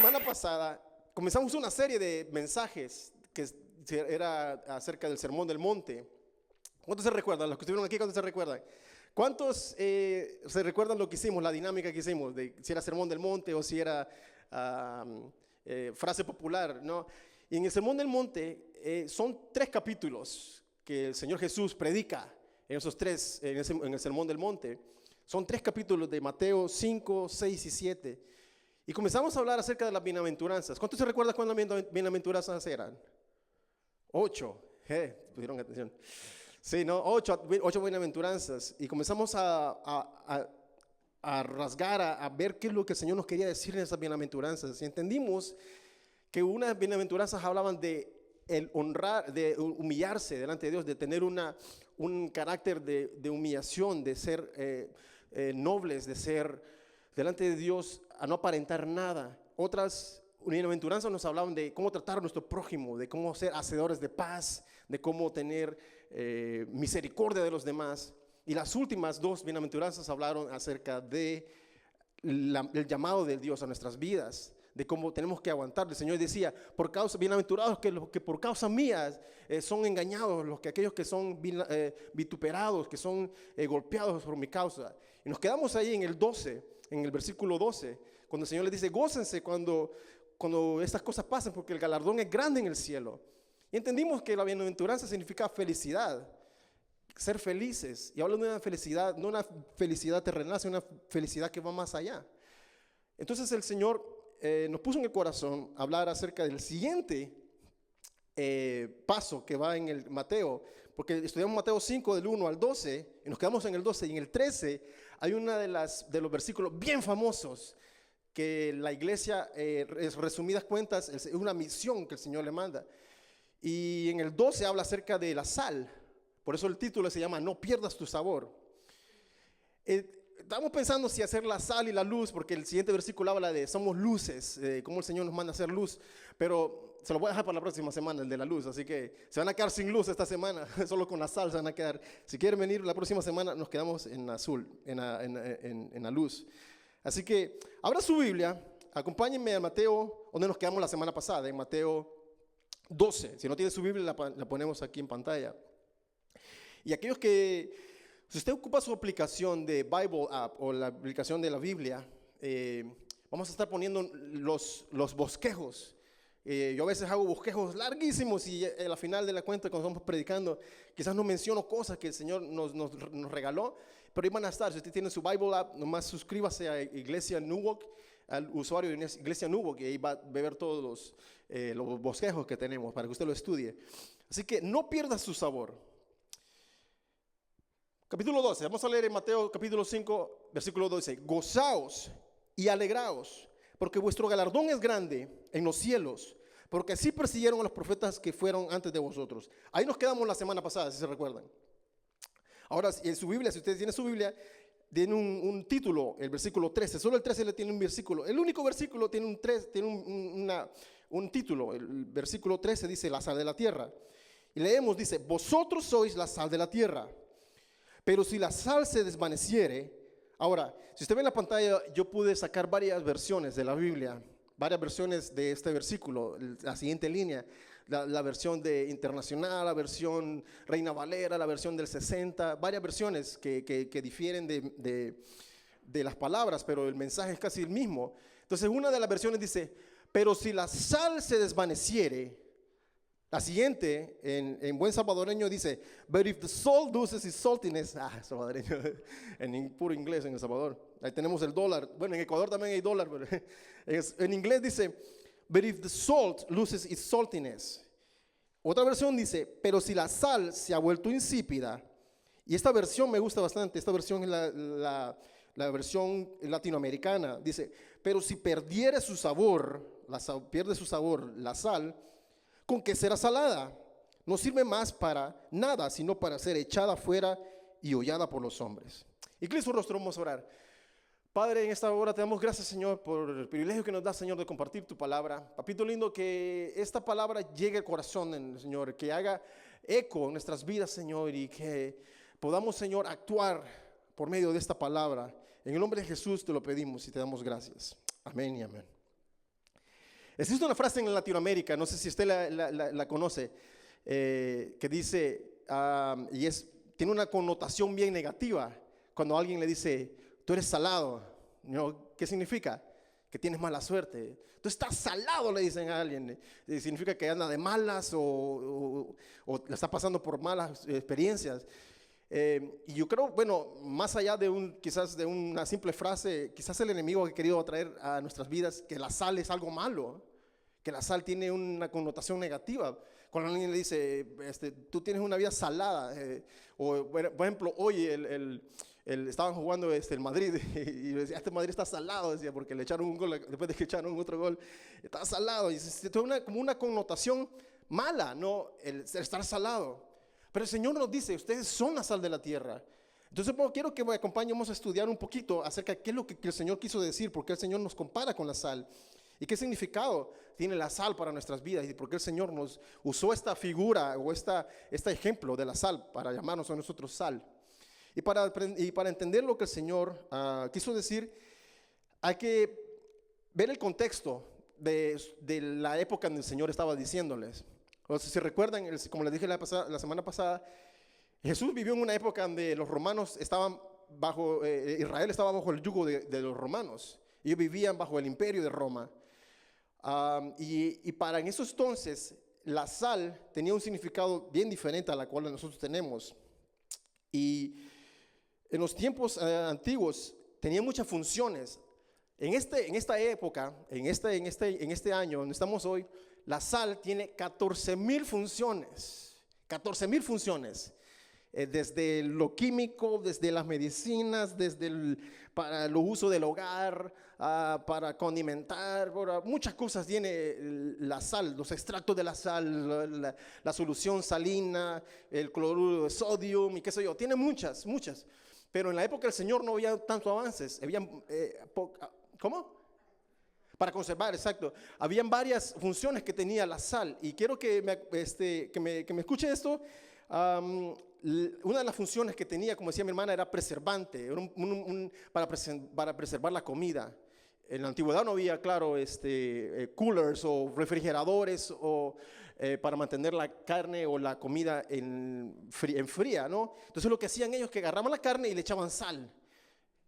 semana pasada comenzamos una serie de mensajes que era acerca del Sermón del Monte. ¿Cuántos se recuerdan? Los que estuvieron aquí, ¿cuántos se recuerdan? ¿Cuántos se recuerdan lo que hicimos, la dinámica que hicimos, de si era Sermón del Monte o si era frase popular, ¿no? Y en el Sermón del Monte son 3 capítulos que el Señor Jesús predica en esos 3, en el Sermón del Monte. Son 3 capítulos de Mateo 5, 6 y 7. Y comenzamos a hablar acerca de las bienaventuranzas. ¿Cuántos se recuerdan cuándo las bienaventuranzas eran? 8. Pusieron atención. Sí, ¿no? 8 bienaventuranzas. Y comenzamos a rasgar, a ver qué es lo que el Señor nos quería decir en esas bienaventuranzas. Y entendimos que unas bienaventuranzas hablaban de el honrar, de humillarse delante de Dios, de tener un carácter de humillación, de ser nobles, de ser delante de Dios, a no aparentar nada. Otras bienaventuranzas nos hablaban de cómo tratar a nuestro prójimo, de cómo ser hacedores de paz, de cómo tener misericordia de los demás. Y las últimas 2 bienaventuranzas hablaron acerca de el llamado de Dios a nuestras vidas, de cómo tenemos que aguantar. El Señor decía, por causa, bienaventurados que los que por causa mía son engañados, aquellos que son vituperados, que son golpeados por mi causa. Y nos quedamos ahí en el 12, en el versículo 12, cuando el Señor les dice, gócense cuando estas cosas pasen, porque el galardón es grande en el cielo. Y entendimos que la bienaventuranza significa felicidad, ser felices. Y hablando de una felicidad, no una felicidad terrenal, sino una felicidad que va más allá. Entonces el Señor nos puso en el corazón hablar acerca del siguiente paso que va en el Mateo, porque estudiamos Mateo 5 del 1 al 12 y nos quedamos en el 12, y en el 13 hay una de los versículos bien famosos que la iglesia, resumidas cuentas, es una misión que el Señor le manda. Y en el 12 habla acerca de la sal, por eso el título se llama No pierdas tu sabor. Estamos pensando si hacer la sal y la luz, porque el siguiente versículo habla de somos luces, cómo el Señor nos manda a hacer luz, pero se lo voy a dejar para la próxima semana, el de la luz, así que se van a quedar sin luz esta semana, solo con la sal se van a quedar. Si quieren venir la próxima semana, nos quedamos en azul, en la luz. Así que abra su Biblia, acompáñenme a Mateo, donde nos quedamos la semana pasada, en Mateo 12. Si no tiene su Biblia, la ponemos aquí en pantalla. Y aquellos que... Si usted ocupa su aplicación de Bible App o la aplicación de la Biblia, vamos a estar poniendo los bosquejos. Yo a veces hago bosquejos larguísimos y a la final de la cuenta, cuando estamos predicando, quizás no menciono cosas que el Señor nos regaló, pero ahí van a estar. Si usted tiene su Bible App, nomás suscríbase a Iglesia Nuwok, al usuario de Iglesia Nuwok, y ahí va a ver todos los bosquejos que tenemos para que usted lo estudie. Así que no pierda su sabor. Capítulo 12, vamos a leer en Mateo capítulo 5, versículo 12. Gozaos y alegraos, porque vuestro galardón es grande en los cielos, porque así persiguieron a los profetas que fueron antes de vosotros. Ahí nos quedamos la semana pasada, si se recuerdan. Ahora, en su Biblia, si ustedes tienen su Biblia, tiene un título, el versículo 13. Solo el 13 le tiene un versículo. El único versículo tiene un título. El versículo 13 dice, la sal de la tierra. Y leemos, dice, vosotros sois la sal de la tierra. Pero si la sal se desvaneciere, ahora, si usted ve en la pantalla, yo pude sacar varias versiones de la Biblia, varias versiones de este versículo, la siguiente línea, la versión de internacional, la versión Reina Valera, la versión del 60, varias versiones que difieren de las palabras, pero el mensaje es casi el mismo. Entonces, una de las versiones dice, pero si la sal se desvaneciere. La siguiente, en buen salvadoreño, dice, but if the salt loses its saltiness, salvadoreño, en puro inglés en El Salvador, ahí tenemos el dólar, bueno, en Ecuador también hay dólar, pero en inglés dice, but if the salt loses its saltiness. Otra versión dice, pero si la sal se ha vuelto insípida, y esta versión me gusta bastante, esta versión es la versión latinoamericana, dice, pero si perdiere su sabor, pierde su sabor, la sal, ¿con qué será salada? No sirve más para nada, sino para ser echada fuera y hollada por los hombres. Inclina su rostro, vamos a orar. Padre, en esta hora te damos gracias, Señor, por el privilegio que nos da, Señor, de compartir tu palabra. Papito lindo, que esta palabra llegue al corazón, Señor, que haga eco en nuestras vidas, Señor, y que podamos, Señor, actuar por medio de esta palabra. En el nombre de Jesús te lo pedimos y te damos gracias. Amén y amén. Existe una frase en Latinoamérica, no sé si usted la conoce, que dice, tiene una connotación bien negativa. Cuando alguien le dice, tú eres salado, ¿no? ¿Qué significa? Que tienes mala suerte. Tú estás salado, le dicen a alguien. Significa que anda de malas o le está pasando por malas experiencias. Y yo creo, bueno, más allá de quizás de una simple frase, quizás el enemigo ha querido traer a nuestras vidas que la sal es algo malo, que la sal tiene una connotación negativa. Cuando alguien le dice, tú tienes una vida salada, o por ejemplo, hoy estaban jugando el Madrid y decía, este Madrid está salado, decía, porque le echaron un gol, después de que echaron otro gol, está salado. Y es como una connotación mala, ¿no? El estar salado. Pero el Señor nos dice, ustedes son la sal de la tierra. Entonces quiero que me acompañemos a estudiar un poquito acerca de qué es lo que el Señor quiso decir, por qué el Señor nos compara con la sal y qué significado tiene la sal para nuestras vidas y por qué el Señor nos usó esta figura o este ejemplo de la sal para llamarnos a nosotros sal. Y para entender lo que el Señor quiso decir, hay que ver el contexto de la época en que el Señor estaba diciéndoles. O sea, si recuerdan, como les dije la semana pasada, Jesús vivió en una época donde los romanos estaban Israel estaba bajo el yugo de los romanos. Ellos vivían bajo el imperio de Roma. Y para en esos entonces, la sal tenía un significado bien diferente a la cual nosotros tenemos. Y en los tiempos antiguos tenía muchas funciones. En esta época, en este año donde estamos hoy, la sal tiene 14,000 funciones. 14,000 funciones. Desde lo químico, desde las medicinas, para el uso del hogar, para condimentar, muchas cosas tiene la sal, los extractos de la sal, la solución salina, el cloruro de sodio y qué sé yo, tiene muchas. Pero en la época del Señor no había tantos avances, ¿cómo? Para conservar, exacto. Habían varias funciones que tenía la sal y quiero que me escuche esto. Una de las funciones que tenía, como decía mi hermana, era preservante, era para preservar la comida. En la antigüedad no había, claro, coolers o refrigeradores para mantener la carne o la comida en fría, ¿no? Entonces lo que hacían ellos es que agarraban la carne y le echaban sal,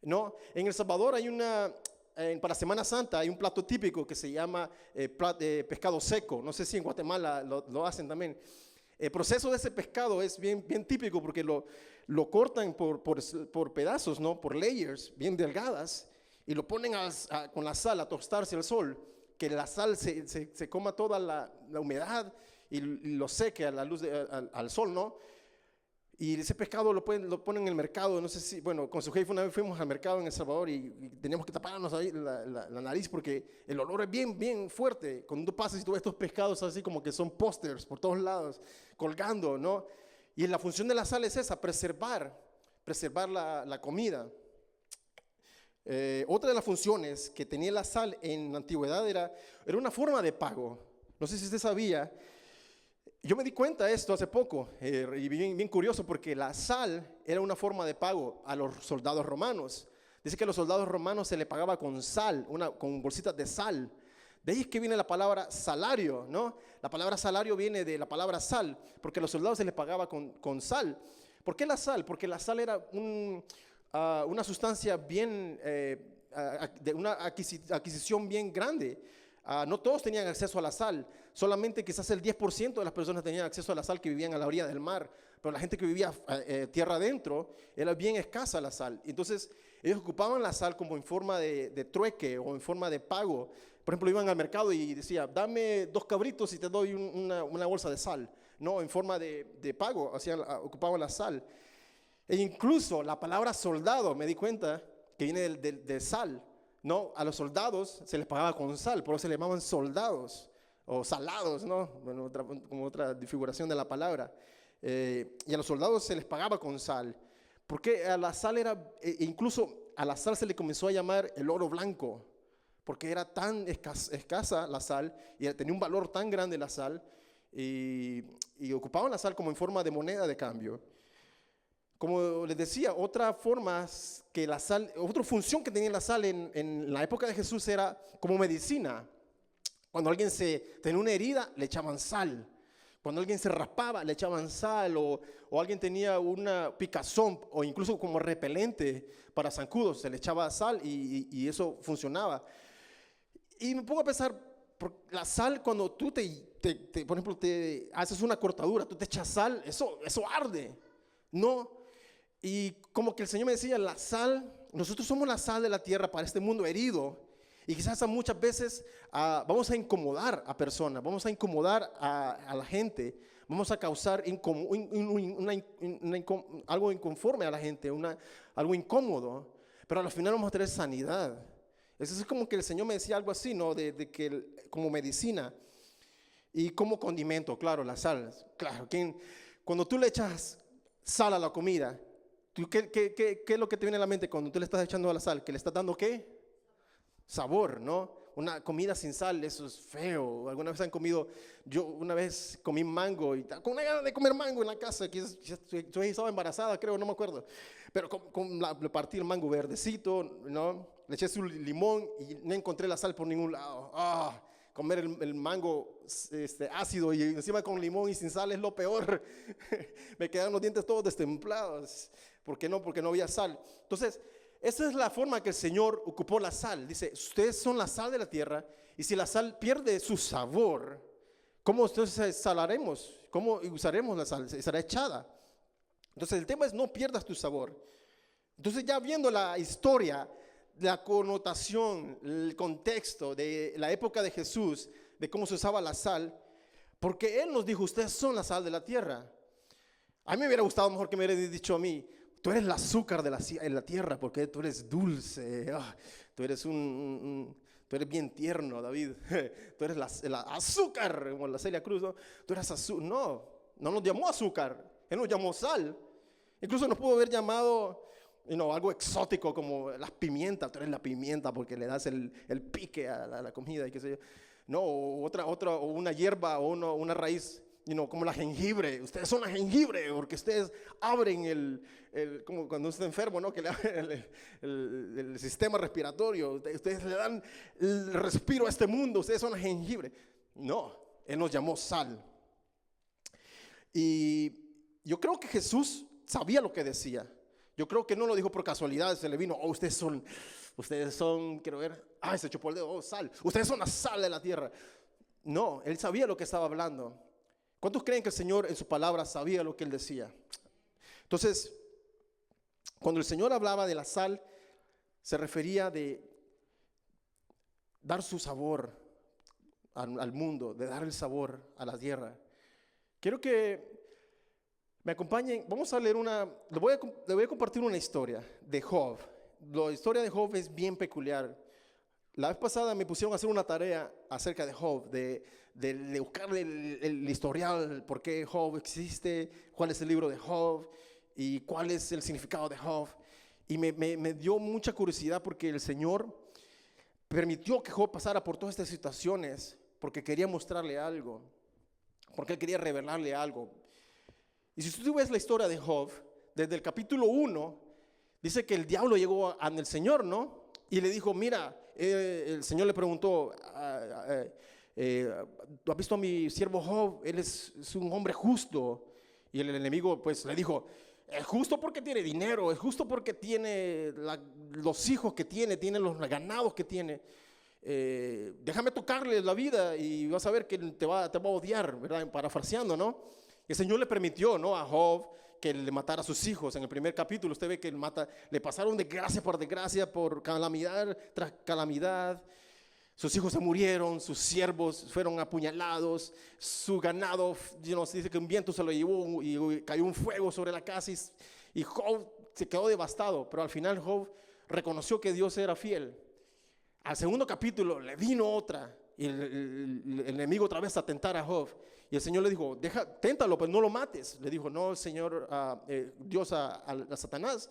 ¿no? En El Salvador para Semana Santa hay un plato típico que se llama pescado seco. No sé si en Guatemala lo hacen también. El proceso de ese pescado es bien típico porque lo cortan por pedazos, ¿no? Por layers bien delgadas y lo ponen con la sal a tostarse al sol, que la sal se coma toda la humedad y lo seque a la luz al sol, ¿no? Y ese pescado lo ponen en el mercado. No sé si, bueno, con su jefe una vez fuimos al mercado en El Salvador y teníamos que taparnos ahí la nariz porque el olor es bien fuerte. Cuando tú pasas y tú ves estos pescados así como que son pósters por todos lados, colgando, ¿no? Y la función de la sal es esa, preservar la comida. Otra de las funciones que tenía la sal en la antigüedad era una forma de pago. No sé si usted sabía. Yo me di cuenta de esto hace poco, y bien curioso, porque la sal era una forma de pago a los soldados romanos. Dice que a los soldados romanos se les pagaba con sal, con bolsitas de sal. De ahí es que viene la palabra salario, ¿no? La palabra salario viene de la palabra sal, porque a los soldados se les pagaba con sal. ¿Por qué la sal? Porque la sal era una sustancia de una adquisición bien grande. No todos tenían acceso a la sal, solamente quizás el 10% de las personas tenían acceso a la sal que vivían a la orilla del mar, pero la gente que vivía tierra adentro era bien escasa la sal. Entonces ellos ocupaban la sal como en forma de trueque o en forma de pago. Por ejemplo, iban al mercado y decía, dame 2 cabritos y te doy una bolsa de sal, ¿no? En forma de pago, ocupaban la sal. E incluso la palabra soldado, me di cuenta que viene de sal. No, a los soldados se les pagaba con sal, por eso se les llamaban soldados o salados, ¿no? Bueno, como otra disfiguración de la palabra. Y a los soldados se les pagaba con sal, porque a la sal incluso a la sal se le comenzó a llamar el oro blanco, porque era tan escasa la sal y tenía un valor tan grande la sal y ocupaban la sal como en forma de moneda de cambio. Como les decía, otra función que tenía la sal en la época de Jesús era como medicina. Cuando alguien tenía una herida, le echaban sal. Cuando alguien se raspaba, le echaban sal. O alguien tenía una picazón o incluso como repelente para zancudos, se le echaba sal y eso funcionaba. Y me pongo a pensar, la sal, cuando tú por ejemplo, te haces una cortadura, tú te echas sal, eso arde, ¿no? Y como que el Señor me decía, la sal, nosotros somos la sal de la tierra para este mundo herido. Y quizás muchas veces vamos a incomodar a personas, vamos a incomodar a la gente, vamos a causar algo inconforme a la gente, algo incómodo, pero al final vamos a tener sanidad. Eso es como que el Señor me decía algo así, ¿no? De que como medicina y como condimento, claro, la sal. Claro, cuando tú le echas sal a la comida, ¿qué es lo que te viene a la mente cuando tú le estás echando a la sal? ¿Que le estás dando qué? Sabor, ¿no? Una comida sin sal, eso es feo. ¿Alguna vez han comido? Yo una vez comí mango y con una gana de comer mango en la casa, que yo estaba embarazada, creo, no me acuerdo. Pero le partí el mango verdecito, ¿no? Le eché su limón y no encontré la sal por ningún lado. Comer el mango ácido y encima con limón y sin sal es lo peor. Me quedaron los dientes todos destemplados. ¿Por qué no? Porque no había sal. Entonces, esa es la forma que el Señor ocupó la sal. Dice, ustedes son la sal de la tierra, y si la sal pierde su sabor, ¿cómo entonces salaremos? ¿Cómo usaremos la sal? Será echada. Entonces el tema es no pierdas tu sabor. Entonces ya viendo la historia, la connotación, el contexto de la época de Jesús, de cómo se usaba la sal, porque Él nos dijo, ustedes son la sal de la tierra. A mí me hubiera gustado mejor que me hubiera dicho a mí, tú eres el azúcar de la tierra, porque tú eres dulce, tú eres tú eres bien tierno, David. Tú eres el azúcar, como la Celia Cruz, ¿no? Tú eres azúcar. No nos llamó azúcar, Él nos llamó sal. Incluso nos pudo haber llamado algo exótico como las pimientas. Tú eres la pimienta porque le das el pique a la comida y qué sé yo. No, o una hierba o una raíz, como la jengibre. Ustedes son la jengibre porque ustedes abren como cuando usted está enfermo, ¿no? Que le abren el sistema respiratorio. Ustedes le dan el respiro a este mundo. Ustedes son la jengibre. No, Él nos llamó sal. Y yo creo que Jesús sabía lo que decía. Yo creo que no lo dijo por casualidad, se le vino, ustedes son, quiero ver, se chupó el dedo, sal. Ustedes son la sal de la tierra. No, Él sabía lo que estaba hablando. ¿Cuántos creen que el Señor en su palabra sabía lo que Él decía? Entonces, cuando el Señor hablaba de la sal, se refería de dar su sabor al mundo, de dar el sabor a la tierra. Quiero que me acompañen, vamos a leer le voy a compartir una historia de Job. La historia de Job es bien peculiar. La vez pasada me pusieron a hacer una tarea acerca de Job, de buscarle el historial, por qué Job existe, cuál es el libro de Job y cuál es el significado de Job. Y me dio mucha curiosidad porque el Señor permitió que Job pasara por todas estas situaciones porque quería mostrarle algo, porque Él quería revelarle algo. Y si tú ves la historia de Job, desde el capítulo 1, dice que el diablo llegó ante el Señor, ¿no? Y le dijo, mira, el Señor le preguntó, ¿tú has visto a mi siervo Job? Él es un hombre justo. Y el enemigo pues le dijo, es justo porque tiene dinero, es justo porque tiene los hijos que tiene los ganados que tiene. Déjame tocarle la vida y vas a ver que te va a odiar, ¿verdad? Parafraseando, ¿no? El Señor le permitió, ¿no?, a Job que le matara a sus hijos. En el primer capítulo usted ve que le pasaron desgracia por desgracia, por calamidad tras calamidad. Sus hijos se murieron, sus siervos fueron apuñalados, su ganado, dice que un viento se lo llevó y cayó un fuego sobre la casa y Job se quedó devastado. Pero al final Job reconoció que Dios era fiel. Al segundo capítulo le vino otra y el enemigo otra vez a tentar a Job. Y el Señor le dijo, téntalo, pero no lo mates. Le dijo, no, el Señor, Dios a Satanás.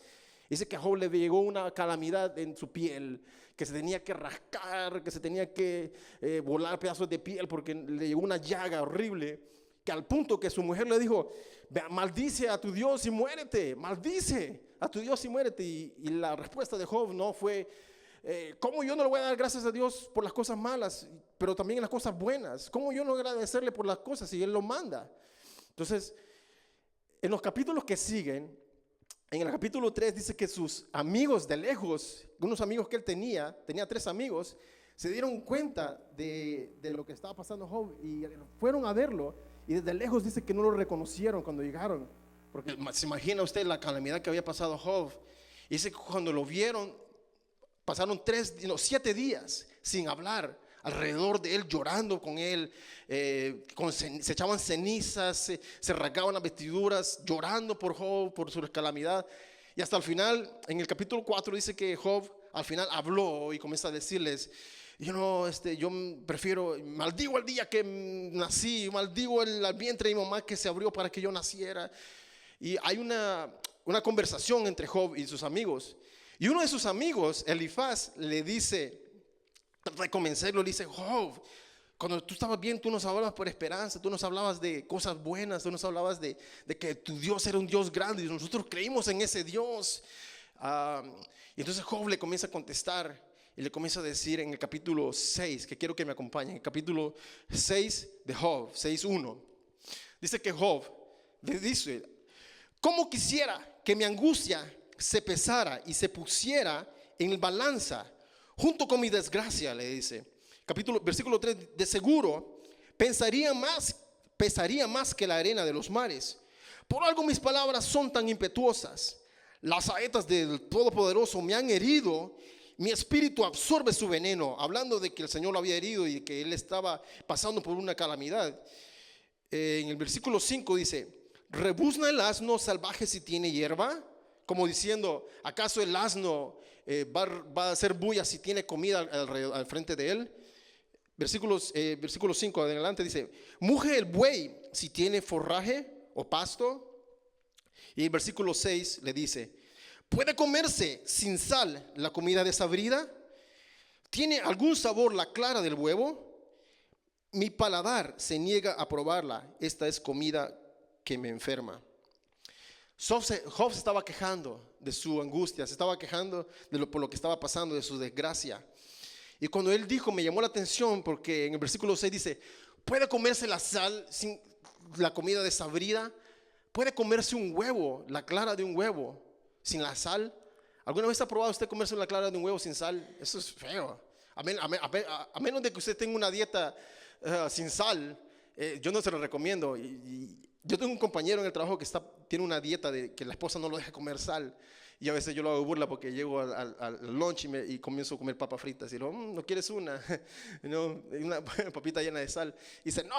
Dice que a Job le llegó una calamidad en su piel, que se tenía que rascar, que se tenía que volar pedazos de piel porque le llegó una llaga horrible, que al punto que su mujer le dijo, maldice a tu Dios y muérete, maldice a tu Dios y muérete. Y la respuesta de Job no fue ¿Cómo yo no le voy a dar gracias a Dios por las cosas malas, pero también en las cosas buenas? ¿Cómo yo no agradecerle por las cosas si Él lo manda? Entonces, en los capítulos que siguen, en el capítulo 3 dice que sus amigos de lejos, unos amigos que él tenía 3 amigos, se dieron cuenta de lo que estaba pasando Job y fueron a verlo, y desde lejos dice que no lo reconocieron cuando llegaron, porque se imagina usted la calamidad que había pasado Job. Y dice que cuando lo vieron, pasaron 7 días sin hablar alrededor de él, llorando con él, se echaban cenizas, se rasgaban las vestiduras, llorando por Job, por su calamidad. Y hasta el final, en el capítulo 4 dice que Job al final habló y comienza a decirles: yo prefiero, maldigo el día que nací, maldigo el vientre de mi mamá que se abrió para que yo naciera. Y hay una conversación entre Job y sus amigos. Y uno de sus amigos, Elifaz, le dice, de convencerlo, le dice: Job, cuando tú estabas bien, tú nos hablabas por esperanza, tú nos hablabas de cosas buenas, tú nos hablabas de que tu Dios era un Dios grande y nosotros creímos en ese Dios. Y entonces Job le comienza a contestar y le comienza a decir en el capítulo 6, que quiero que me acompañen, el capítulo 6 de Job, 6:1. Dice que Job le dice: ¿cómo quisiera que mi angustia se pesara y se pusiera en balanza junto con mi desgracia? Le dice. Versículo 3: de seguro pesaría más que la arena de los mares. Por algo mis palabras son tan impetuosas. Las saetas del Todopoderoso me han herido. Mi espíritu absorbe su veneno. Hablando de que el Señor lo había herido y que él estaba pasando por una calamidad. En el versículo 5 dice: ¿rebuzna el asno salvaje si tiene hierba? Como diciendo, ¿acaso el asno va a hacer bulla si tiene comida al frente de él? Versículo 5 adelante dice: ¿muge el buey si tiene forraje o pasto? Y el versículo 6 le dice: ¿puede comerse sin sal la comida desabrida? ¿Tiene algún sabor la clara del huevo? Mi paladar se niega a probarla. Esta es comida que me enferma. Job se estaba quejando de su angustia, se estaba quejando por lo que estaba pasando, de su desgracia. Y cuando él dijo, me llamó la atención porque en el versículo 6 dice: ¿puede comerse la sal sin la comida desabrida? ¿Puede comerse un huevo, la clara de un huevo, sin la sal? ¿Alguna vez ha probado usted comerse la clara de un huevo sin sal? Eso es feo. A menos de que usted tenga una dieta sin sal, yo no se lo recomiendo. Y yo tengo un compañero en el trabajo que tiene una dieta de que la esposa no lo deja comer sal. Y a veces yo lo hago burla porque llego al lunch y comienzo a comer papas fritas. Y digo: ¿no quieres una? No, una papita llena de sal. Y dice: no.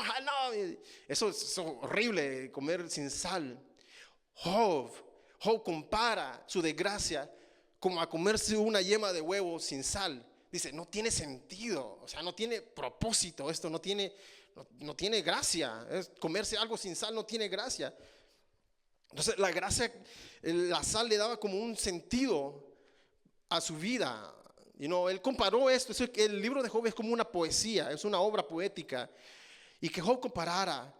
Eso es horrible, comer sin sal. Job compara su desgracia como a comerse una yema de huevo sin sal. Dice: no tiene sentido, o sea, no tiene propósito, esto no tiene gracia. Comerse algo sin sal no tiene gracia. Entonces la gracia, la sal le daba como un sentido a su vida. Él comparó esto. El libro de Job es como una poesía, es una obra poética. Y que Job comparara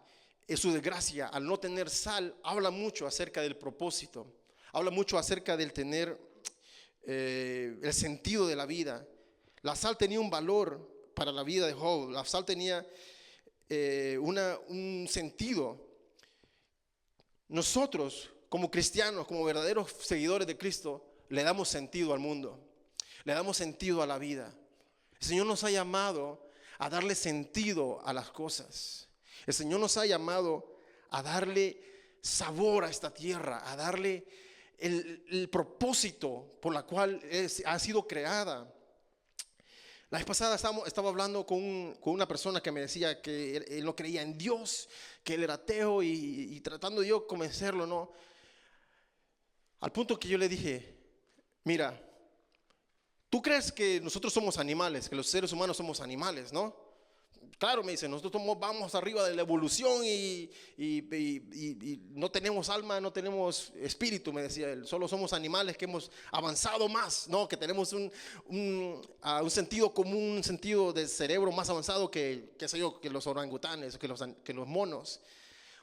su desgracia al no tener sal, habla mucho acerca del propósito. Habla mucho acerca del tener el sentido de la vida. La sal tenía un valor para la vida de Job. La sal tenía un sentido. Nosotros, como cristianos, como verdaderos seguidores de Cristo, le damos sentido al mundo, le damos sentido a la vida. El Señor nos ha llamado a darle sentido a las cosas. El Señor nos ha llamado a darle sabor a esta tierra, a darle el propósito por la cual ha sido creada. La vez pasada estaba hablando con una persona que me decía que él no creía en Dios, que él era ateo, y tratando yo convencerlo, ¿no? Al punto que yo le dije: mira, ¿tú crees que nosotros somos animales, que los seres humanos somos animales, no? Claro, me dice, nosotros vamos arriba de la evolución y no tenemos alma, no tenemos espíritu, me decía él. Solo somos animales que hemos avanzado más, ¿no? Que tenemos un sentido común, un sentido de cerebro más avanzado que los orangutanes, que los monos.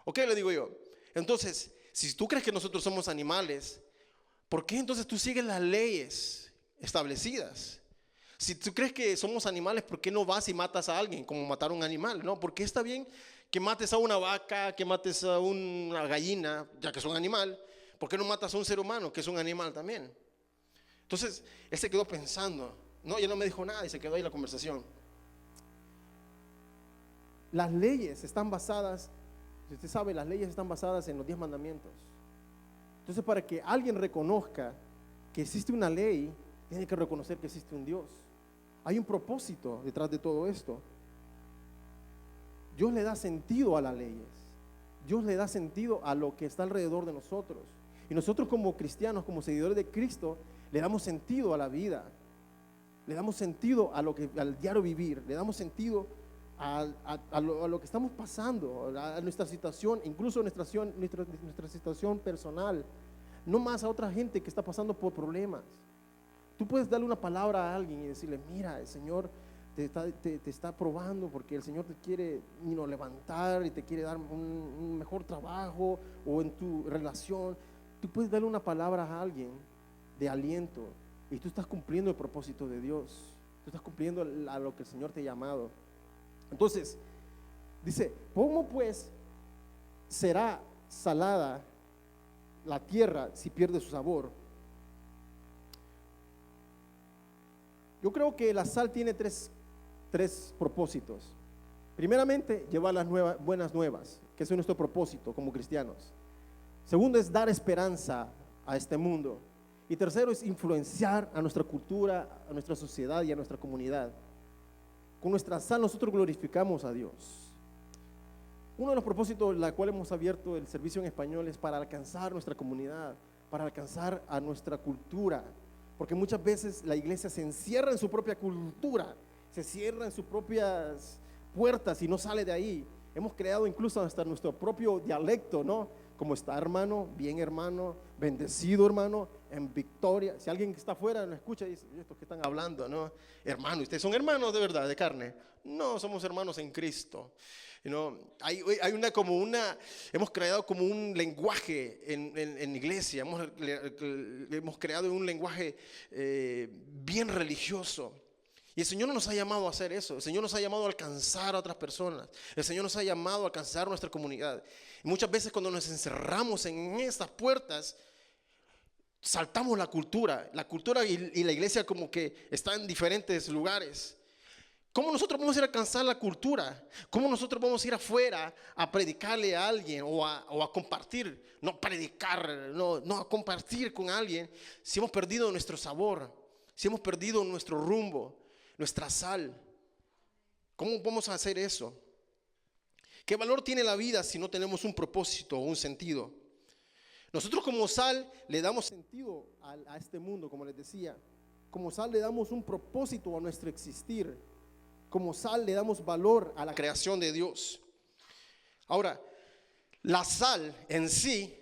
¿Ok? Le digo yo. Entonces, si tú crees que nosotros somos animales, ¿por qué entonces tú sigues las leyes establecidas? Si tú crees que somos animales, ¿por qué no vas y matas a alguien como matar a un animal? ¿No? Porque está bien que mates a una vaca, que mates a una gallina, ya que es un animal. ¿Por qué no matas a un ser humano, que es un animal también? Entonces, él se quedó pensando. No, ya no me dijo nada y se quedó ahí la conversación. Las leyes están basadas, si usted sabe, las leyes están basadas en los 10 mandamientos. Entonces, para que alguien reconozca que existe una ley, tiene que reconocer que existe un Dios. Hay un propósito detrás de todo esto. Dios le da sentido a las leyes. Dios le da sentido a lo que está alrededor de nosotros. Y nosotros como cristianos, como seguidores de Cristo, le damos sentido a la vida. Le damos sentido al diario vivir. Le damos sentido a lo que estamos pasando, a nuestra situación, incluso nuestra situación personal. No más a otra gente que está pasando por problemas. Tú puedes darle una palabra a alguien y decirle: mira, el Señor te está probando porque el Señor te quiere levantar y te quiere dar un mejor trabajo, o en tu relación. Tú puedes darle una palabra a alguien de aliento y tú estás cumpliendo el propósito de Dios. Tú estás cumpliendo a lo que el Señor te ha llamado. Entonces, dice: ¿cómo pues será salada la tierra si pierde su sabor? Yo creo que la sal tiene tres propósitos. Primeramente, llevar las buenas nuevas, que es nuestro propósito como cristianos. Segundo, es dar esperanza a este mundo. Y tercero, es influenciar a nuestra cultura, a nuestra sociedad y a nuestra comunidad. Con nuestra sal nosotros glorificamos a Dios. Uno de los propósitos, la cual hemos abierto el servicio en español, es para alcanzar nuestra comunidad, para alcanzar a nuestra cultura. Porque muchas veces la iglesia se encierra en su propia cultura, se cierra en sus propias puertas y no sale de ahí. Hemos creado incluso hasta nuestro propio dialecto, ¿no? ¿Cómo está, hermano? Bien, hermano. Bendecido, hermano. En victoria. Si alguien que está afuera no escucha y dice: ¿estos qué están hablando, no? Hermano, ¿ustedes son hermanos de verdad, de carne? No, somos hermanos en Cristo. Hemos creado como un lenguaje en iglesia. Hemos creado un lenguaje bien religioso. Y el Señor no nos ha llamado a hacer eso. El Señor nos ha llamado a alcanzar a otras personas. El Señor nos ha llamado a alcanzar nuestra comunidad. Y muchas veces cuando nos encerramos en estas puertas, saltamos la cultura. La cultura y la iglesia como que están en diferentes lugares. ¿Cómo nosotros vamos a ir a alcanzar la cultura? ¿Cómo nosotros vamos a ir afuera a predicarle a alguien o a compartir? No predicar, no a compartir con alguien si hemos perdido nuestro sabor, si hemos perdido nuestro rumbo, nuestra sal. ¿Cómo vamos a hacer eso? ¿Qué valor tiene la vida si no tenemos un propósito o un sentido? Nosotros como sal le damos sentido a este mundo, como les decía. Como sal le damos un propósito a nuestro existir. Como sal le damos valor a la creación de Dios. Ahora, la sal en sí,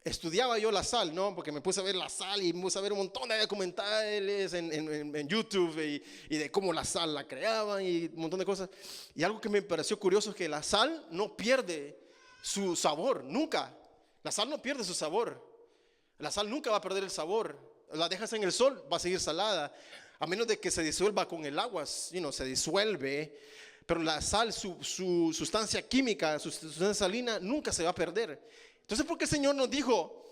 estudiaba yo la sal, ¿no? Porque me puse a ver la sal y me puse a ver un montón de documentales en YouTube y de cómo la sal la creaban y un montón de cosas. Y algo que me pareció curioso es que la sal no pierde su sabor, nunca. La sal no pierde su sabor. La sal nunca va a perder el sabor. La dejas en el sol, va a seguir salada. A menos de que se disuelva con el agua, se disuelve. Pero la sal, su sustancia química, su sustancia salina, nunca se va a perder. Entonces, ¿por qué el Señor nos dijo,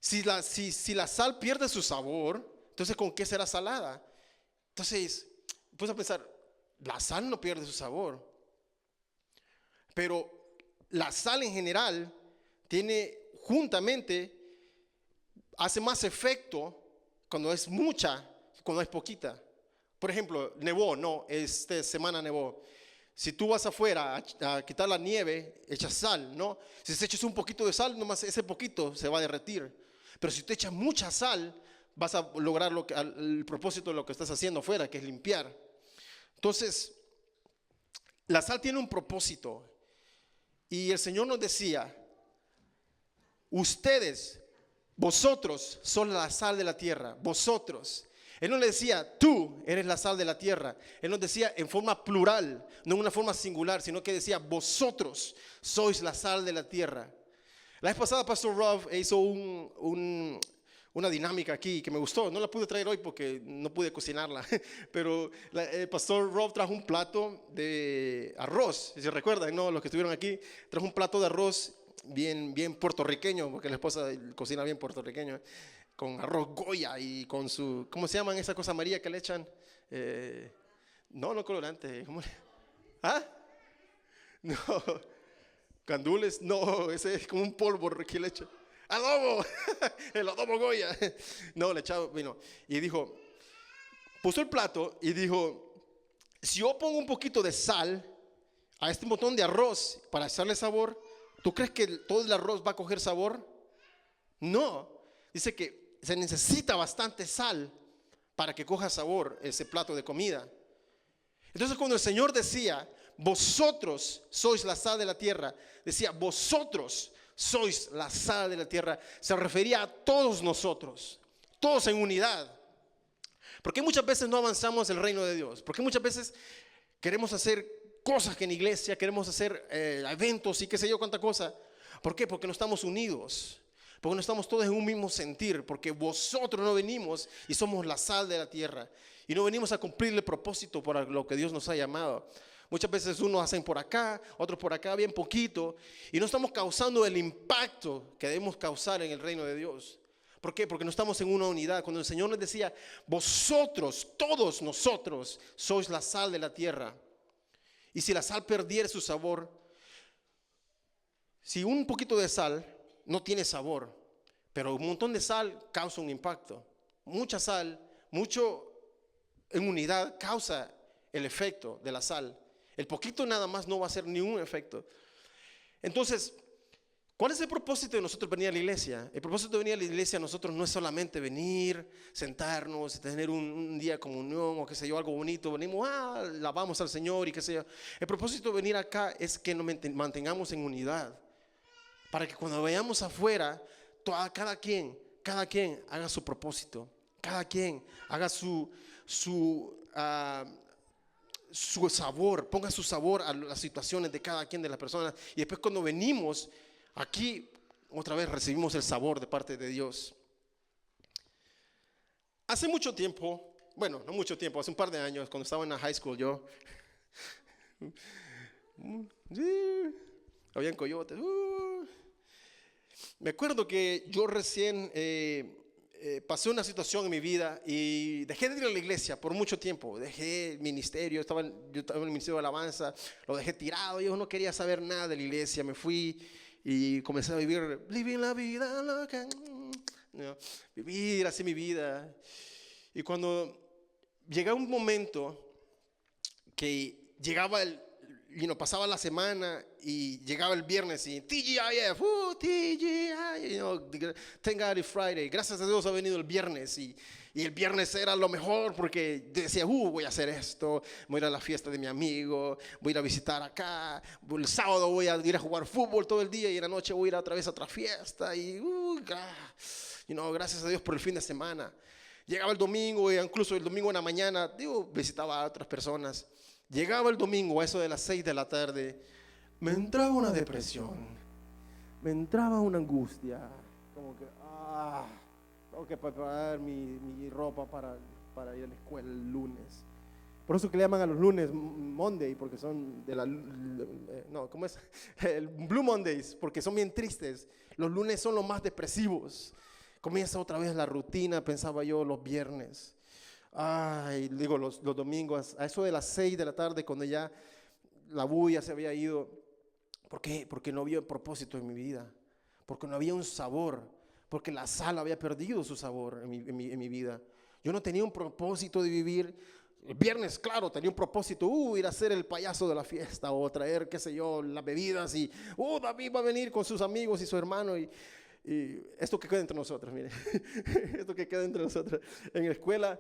si la sal pierde su sabor, entonces ¿con qué será salada? Entonces, puse a pensar, la sal no pierde su sabor. Pero la sal en general hace más efecto cuando es mucha, cuando es poquita. Por ejemplo, nevó, esta semana nevó. Si tú vas afuera a quitar la nieve, echas sal, ¿no? Si te echas un poquito de sal, nomás ese poquito se va a derretir. Pero si te echas mucha sal, vas a lograr el propósito de lo que estás haciendo afuera, que es limpiar. Entonces, la sal tiene un propósito. Y el Señor nos decía, vosotros son la sal de la tierra, vosotros. Él no le decía, tú eres la sal de la tierra. Él nos decía en forma plural, no en una forma singular, sino que decía, vosotros sois la sal de la tierra. La vez pasada, Pastor Rob hizo una dinámica aquí que me gustó. No la pude traer hoy porque no pude cocinarla, pero el pastor Rob trajo un plato de arroz, si se recuerdan, ¿no? Los que estuvieron aquí, trajo un plato de arroz bien puertorriqueño, porque la esposa cocina bien puertorriqueño, con arroz Goya y con su, ¿cómo se llaman esa cosa amarilla que le echan? No colorante, ¿cómo le? ¿Ah? No, gandules, no, ese es como un polvo que le echan. ¡Adobo! El adobo Goya. No, le echaba vino. Y dijo, puso el plato y dijo, si yo pongo un poquito de sal a este montón de arroz para echarle sabor, ¿tú crees que todo el arroz va a coger sabor? No. Dice que se necesita bastante sal para que coja sabor ese plato de comida. Entonces cuando el Señor decía, vosotros sois la sal de la tierra, decía, vosotros sois la sal de la tierra, se refería a todos nosotros, todos en unidad. Porque muchas veces no avanzamos el reino de Dios, porque muchas veces queremos hacer cosas que en iglesia, queremos hacer eventos y qué sé yo cuánta cosa. ¿Por qué? Porque no estamos unidos, porque no estamos todos en un mismo sentir, porque vosotros no venimos y somos la sal de la tierra y no venimos a cumplir el propósito por lo que Dios nos ha llamado. Muchas veces unos hacen por acá, otros por acá, bien poquito, y no estamos causando el impacto que debemos causar en el reino de Dios. ¿Por qué? Porque no estamos en una unidad. Cuando el Señor les decía, vosotros, todos nosotros, sois la sal de la tierra. Y si la sal perdiera su sabor, si un poquito de sal no tiene sabor, pero un montón de sal causa un impacto. Mucha sal, mucho en unidad causa el efecto de la sal. El poquito nada más no va a hacer ningún efecto. Entonces, ¿cuál es el propósito de nosotros venir a la iglesia? El propósito de venir a la iglesia a nosotros no es solamente venir, sentarnos, tener un día de comunión o qué sé yo, algo bonito. Venimos, alabamos al Señor y qué sé yo. El propósito de venir acá es que nos mantengamos en unidad. Para que cuando vayamos afuera, cada quien haga su propósito. Cada quien haga su sabor, ponga su sabor a las situaciones de cada quien de las personas. Y después cuando venimos aquí, otra vez recibimos el sabor de parte de Dios. Hace mucho tiempo, bueno, no mucho tiempo, hace un par de años, cuando estaba en la high school yo, habían coyotes. Me acuerdo que yo recién pasé una situación en mi vida y dejé de ir a la iglesia por mucho tiempo. Dejé el ministerio, yo estaba en el ministerio de alabanza, lo dejé tirado. Yo no quería saber nada de la iglesia. Me fui y comencé a vivir la vida loca, vivir así mi vida. Y cuando llegaba un momento que llegaba pasaba la semana y llegaba el viernes y TGIF, Thank God it's Friday. Gracias a Dios ha venido el viernes y el viernes era lo mejor porque decía, voy a hacer esto, voy a ir a la fiesta de mi amigo, voy a ir a visitar acá, el sábado voy a ir a jugar fútbol todo el día y en la noche voy a ir otra vez a otra fiesta y gracias a Dios por el fin de semana. Llegaba el domingo e incluso el domingo en la mañana, visitaba a otras personas. Llegaba el domingo a eso de las 6 de la tarde, me entraba una depresión, me entraba una angustia, como que, tengo que preparar mi ropa para ir a la escuela el lunes. Por eso que le llaman a los lunes Monday, porque son ¿cómo es? El Blue Mondays, porque son bien tristes. Los lunes son los más depresivos. Comienza otra vez la rutina, pensaba yo, los viernes. Los domingos, a eso de las 6 de la tarde, cuando ya la bulla se había ido. ¿Por qué? Porque no había propósito en mi vida, porque no había un sabor, porque la sal había perdido su sabor en mi vida. Yo no tenía un propósito de vivir. El viernes, claro, tenía un propósito, ir a ser el payaso de la fiesta o traer, qué sé yo, las bebidas y, David va a venir con sus amigos y su hermano y esto que queda entre nosotros, mire, esto que queda entre nosotros. En la escuela,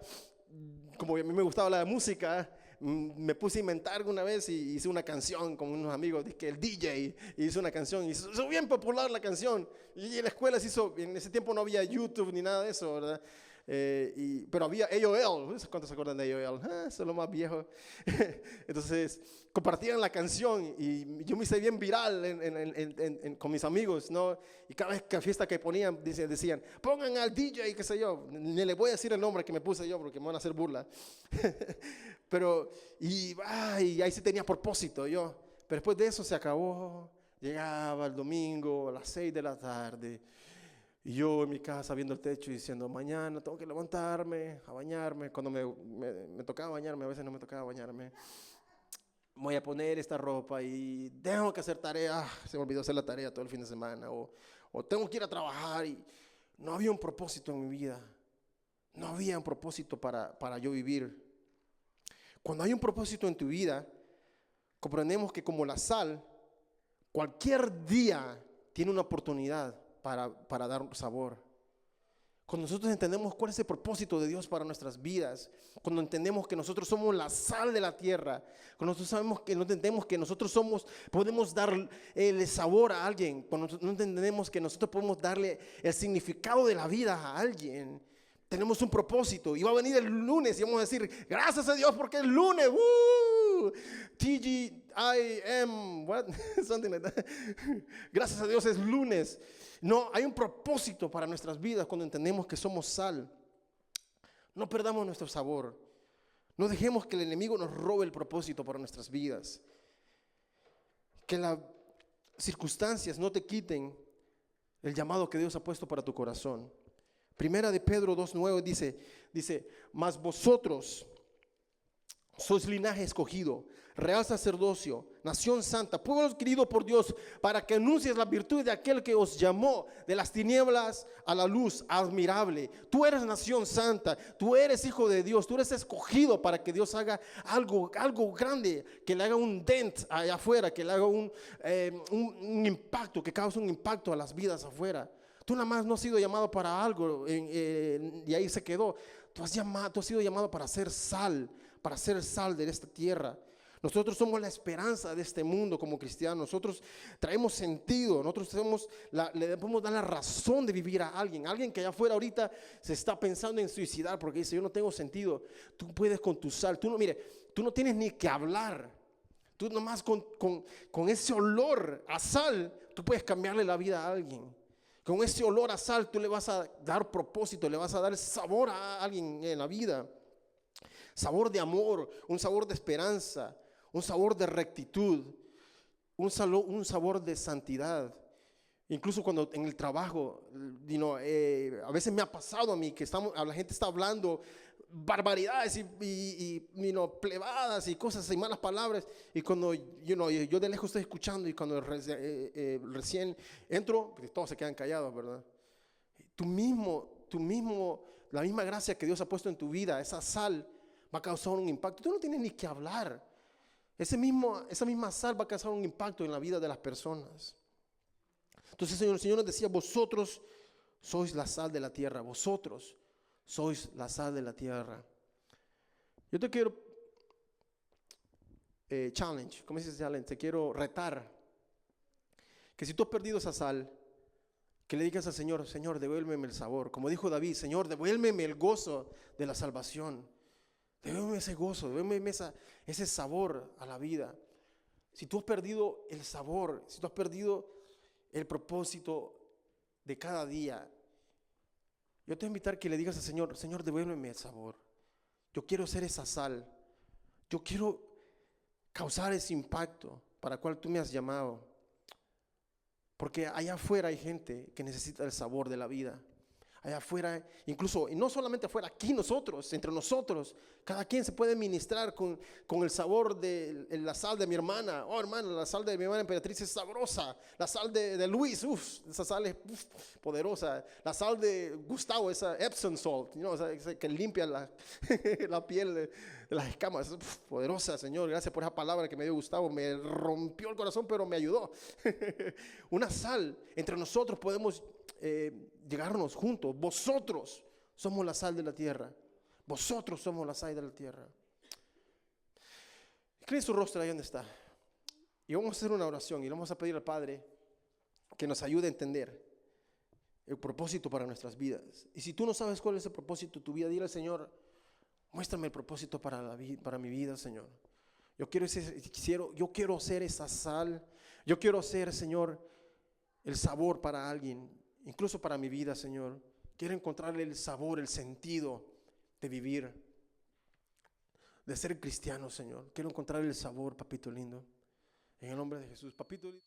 como a mí me gustaba la música, me puse a inventar una vez y hice una canción con unos amigos, que el DJ, y hice una canción y se hizo bien popular la canción. Y en la escuela se hizo, en ese tiempo no había YouTube ni nada de eso, ¿verdad? Pero había AOL. ¿Cuántos se acuerdan de AOL? Eso es lo más viejo. Entonces compartían la canción y yo me hice bien viral con mis amigos, ¿no? Y cada vez que fiesta que ponían decían, pongan al DJ, qué sé yo. Ni le voy a decir el nombre que me puse yo porque me van a hacer burla. Pero y ahí sí tenía propósito yo. Pero después de eso se acabó. Llegaba el domingo a las 6 de la tarde y yo en mi casa viendo el techo y diciendo, mañana tengo que levantarme a bañarme. Cuando me tocaba bañarme, a veces no me tocaba bañarme. Voy a poner esta ropa y tengo que hacer tarea. Se me olvidó hacer la tarea todo el fin de semana. O tengo que ir a trabajar y no había un propósito en mi vida. No había un propósito para yo vivir. Cuando hay un propósito en tu vida, comprendemos que como la sal, cualquier día tiene una oportunidad para dar sabor. Cuando nosotros entendemos cuál es el propósito de Dios para nuestras vidas, cuando entendemos que nosotros somos la sal de la tierra, cuando nosotros entendemos que nosotros podemos dar el sabor a alguien, cuando no entendemos que nosotros podemos darle el significado de la vida a alguien, tenemos un propósito. Y va a venir el lunes y vamos a decir, gracias a Dios porque es lunes. TGIM, what? Something like that. Gracias a Dios es lunes. No, hay un propósito para nuestras vidas cuando entendemos que somos sal. No perdamos nuestro sabor. No dejemos que el enemigo nos robe el propósito para nuestras vidas. Que las circunstancias no te quiten el llamado que Dios ha puesto para tu corazón. Primera de Pedro 2:9 dice, mas vosotros sois linaje escogido, real sacerdocio, nación santa, pueblo adquirido por Dios, para que anuncies la virtud de aquel que os llamó de las tinieblas a la luz admirable. Tú eres nación santa, tú eres hijo de Dios, tú eres escogido para que Dios haga algo grande, que le haga un dent allá afuera, que le haga un impacto, que cause un impacto a las vidas afuera. Tú nada más no has sido llamado para algo y ahí se quedó. Tú has sido llamado para ser sal de esta tierra. Nosotros somos la esperanza de este mundo como cristianos. Nosotros traemos sentido. Nosotros le podemos dar la razón de vivir a alguien que allá afuera ahorita se está pensando en suicidar porque dice, yo no tengo sentido. Tú puedes con tu sal. Tú no tienes ni que hablar. Tú nomás con ese olor a sal, tú puedes cambiarle la vida a alguien. Con ese olor a sal tú le vas a dar propósito, le vas a dar sabor a alguien en la vida. Sabor de amor, un sabor de esperanza, un sabor de rectitud, un sabor de santidad. Incluso cuando en el trabajo, a veces me ha pasado a mí que la gente está hablando barbaridades y plebadas y cosas y malas palabras, y cuando yo de lejos estoy escuchando, y cuando recién entro, porque todos se quedan callados, ¿verdad? Tú mismo, la misma gracia que Dios ha puesto en tu vida, esa sal va a causar un impacto. Tú no tienes ni que hablar. Esa misma sal va a causar un impacto en la vida de las personas. Entonces el Señor nos decía, vosotros sois la sal de la tierra, vosotros sois la sal de la tierra. Yo te quiero challenge, ¿cómo se dice challenge? Te quiero retar, que si tú has perdido esa sal, que le digas al Señor, Señor, devuélveme el sabor. Como dijo David, Señor, devuélveme el gozo de la salvación. Devuélveme ese gozo, devuélveme ese sabor a la vida. Si tú has perdido el sabor, si tú has perdido el propósito de cada día, yo te voy a invitar que le digas al Señor, Señor, devuélveme el sabor. Yo quiero ser esa sal. Yo quiero causar ese impacto para el cual tú me has llamado. Porque allá afuera hay gente que necesita el sabor de la vida. Allá afuera, incluso, y no solamente afuera, aquí nosotros, entre nosotros, cada quien se puede ministrar con el sabor de la sal de mi hermana. Oh, hermano, la sal de mi hermana Emperatriz es sabrosa. La sal de Luis, esa sal es poderosa. La sal de Gustavo, esa Epsom salt, esa que limpia la piel de las escamas, es poderosa, Señor. Gracias por esa palabra que me dio Gustavo. Me rompió el corazón, pero me ayudó. Una sal, entre nosotros podemos llegarnos juntos. Vosotros somos la sal de la tierra. Vosotros somos la sal de la tierra. Incline su rostro ahí donde está. Y vamos a hacer una oración y le vamos a pedir al Padre que nos ayude a entender el propósito para nuestras vidas. Y si tú no sabes cuál es el propósito de tu vida, dile al Señor, muéstrame el propósito para mi vida, Señor. Yo quiero ser esa sal. Yo quiero ser, Señor, el sabor para alguien, incluso para mi vida, Señor. Quiero encontrarle el sabor, el sentido de vivir, de ser cristiano, Señor. Quiero encontrar el sabor, papito lindo. En el nombre de Jesús, papito lindo.